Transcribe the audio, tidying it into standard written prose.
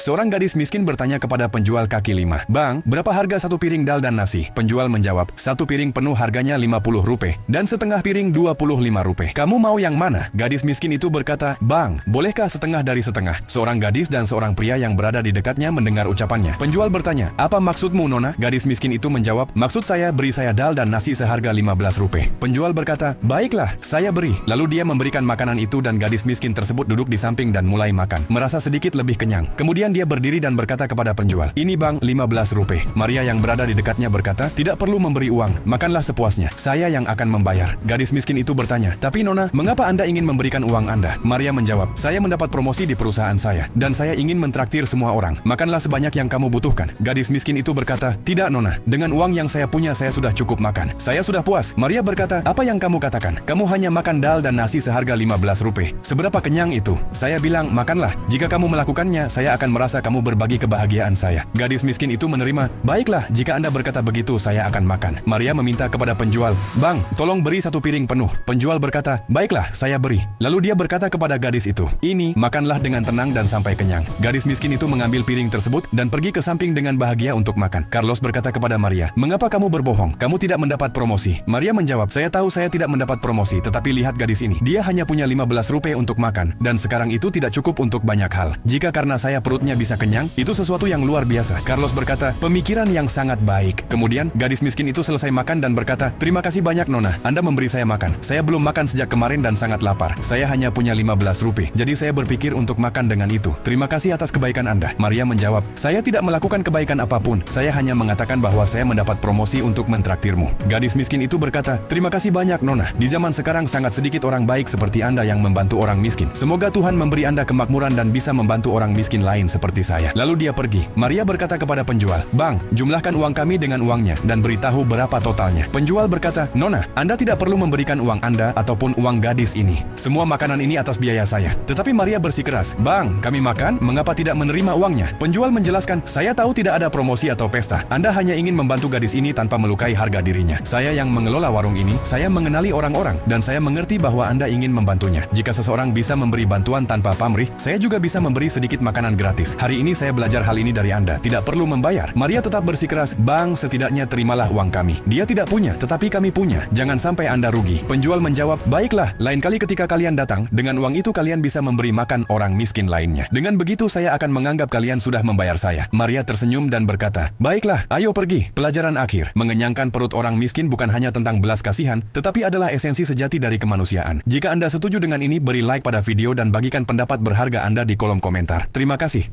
Seorang gadis miskin bertanya kepada penjual kaki lima, "Bang, berapa harga satu piring dal dan nasi?" Penjual menjawab, "Satu piring penuh harganya Rp50 dan setengah piring Rp25. Kamu mau yang mana?" Gadis miskin itu berkata, "Bang, bolehkah setengah dari setengah?" Seorang gadis dan seorang pria yang berada di dekatnya mendengar ucapannya. Penjual bertanya, "Apa maksudmu, Nona?" Gadis miskin itu menjawab, "Maksud saya, beri saya dal dan nasi seharga Rp15." Penjual berkata, "Baiklah, saya beri." Lalu dia memberikan makanan itu dan gadis miskin tersebut duduk di samping dan mulai makan, merasa sedikit lebih kenyang. Kemudian dia berdiri dan berkata kepada penjual, "Ini bang, Rp15." Maria yang berada di dekatnya berkata, "Tidak perlu memberi uang, makanlah sepuasnya. Saya yang akan membayar." Gadis miskin itu bertanya, "Tapi Nona, mengapa Anda ingin memberikan uang Anda?" Maria menjawab, "Saya mendapat promosi di perusahaan saya, dan saya ingin mentraktir semua orang. Makanlah sebanyak yang kamu butuhkan." Gadis miskin itu berkata, "Tidak Nona, dengan uang yang saya punya saya sudah cukup makan. Saya sudah puas." Maria berkata, "Apa yang kamu katakan? Kamu hanya makan dal dan nasi seharga Rp15. Seberapa kenyang itu?" Saya bilang, "Makanlah. Jika kamu melakukannya, saya akan merasa kamu berbagi kebahagiaan saya." Gadis miskin itu menerima, "Baiklah, jika Anda berkata begitu, saya akan makan." Maria meminta kepada penjual, "Bang, tolong beri satu piring penuh." Penjual berkata, "Baiklah, saya beri." Lalu dia berkata kepada gadis itu, "Ini, makanlah dengan tenang dan sampai kenyang." Gadis miskin itu mengambil piring tersebut dan pergi ke samping dengan bahagia untuk makan. Carlos berkata kepada Maria, "Mengapa kamu berbohong? Kamu tidak mendapat promosi." Maria menjawab, "Saya tahu saya tidak mendapat promosi, tetapi lihat gadis ini. Dia hanya punya Rp15 untuk makan, dan sekarang itu tidak cukup untuk banyak hal. Jika karena saya perutnya bisa kenyang, itu sesuatu yang luar biasa." Carlos berkata, "Pemikiran yang sangat baik." Kemudian, gadis miskin itu selesai makan dan berkata, "Terima kasih banyak Nona, Anda memberi saya makan. Saya belum makan sejak kemarin dan sangat lapar. Saya hanya punya Rp15, jadi saya berpikir untuk makan dengan itu. Terima kasih atas kebaikan Anda." Maria menjawab, "Saya tidak melakukan kebaikan apapun. Saya hanya mengatakan bahwa saya mendapat promosi untuk mentraktirmu." Gadis miskin itu berkata, "Terima kasih banyak Nona. Di zaman sekarang sangat sedikit orang baik seperti Anda yang membantu orang miskin. Semoga Tuhan memberi Anda kemakmuran dan bisa membantu orang miskin lain seperti saya." Lalu dia pergi. Maria berkata kepada penjual, "Bang, jumlahkan uang kami dengan uangnya dan beritahu berapa totalnya." Penjual berkata, "Nona, Anda tidak perlu memberikan uang Anda ataupun uang gadis ini. Semua makanan ini atas biaya saya." Tetapi Maria bersikeras, "Bang, kami makan, mengapa tidak menerima uangnya?" Penjual menjelaskan, "Saya tahu tidak ada promosi atau pesta. Anda hanya ingin membantu gadis ini tanpa melukai harga dirinya. Saya yang mengelola warung ini, saya mengenali orang-orang, dan saya mengerti bahwa Anda ingin membantunya. Jika seseorang bisa memberi bantuan tanpa pamrih, saya juga bisa memberi sedikit makanan gratis. Hari ini saya belajar hal ini dari Anda, tidak perlu membayar." Maria tetap bersikeras, "Bang, setidaknya terimalah uang kami. Dia tidak punya, tetapi kami punya. Jangan sampai Anda rugi." Penjual menjawab, "Baiklah, lain kali ketika kalian datang, dengan uang itu kalian bisa memberi makan orang miskin lainnya. Dengan begitu saya akan menganggap kalian sudah membayar saya." Maria tersenyum dan berkata, "Baiklah, ayo pergi." Pelajaran akhir, mengenyangkan perut orang miskin bukan hanya tentang belas kasihan, tetapi adalah esensi sejati dari kemanusiaan. Jika Anda setuju dengan ini, beri like pada video dan bagikan pendapat berharga Anda di kolom komentar. Terima kasih.